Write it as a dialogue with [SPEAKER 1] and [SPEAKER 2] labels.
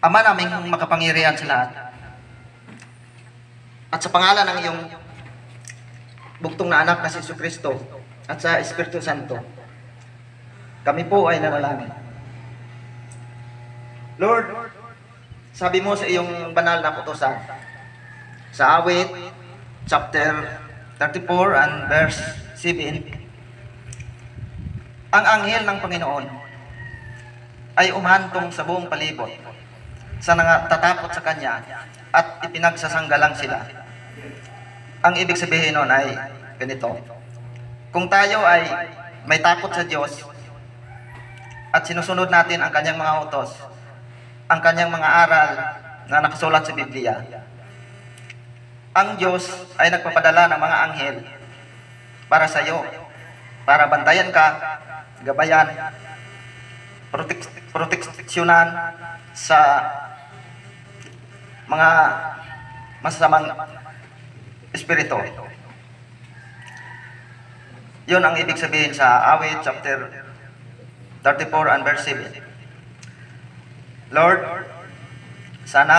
[SPEAKER 1] Ama naming makapangyarihan sa lahat, at sa pangalan ng iyong bugtong na anak na si Jesucristo at sa Espiritu Santo, kami po ay nanalangin. Lord, sabi mo sa iyong banal na kautusan sa Awit chapter 34 and verse 7, ang anghel ng Panginoon ay umahantong sa buong palibot sa nangatatapot sa Kanya at ipinagsasanggalang sila. Ang ibig sabihin nun ay ganito: kung tayo ay may takot sa Diyos at sinusunod natin ang Kanyang mga utos, ang Kanyang mga aral na nakasulat sa Biblia, ang Diyos ay nagpapadala ng mga anghel para sa iyo, para bantayan ka, gabayan, proteksyonan sa mga masasamang espiritu. Yun ang ibig sabihin sa Awit chapter 34 and verse 7. Lord, sana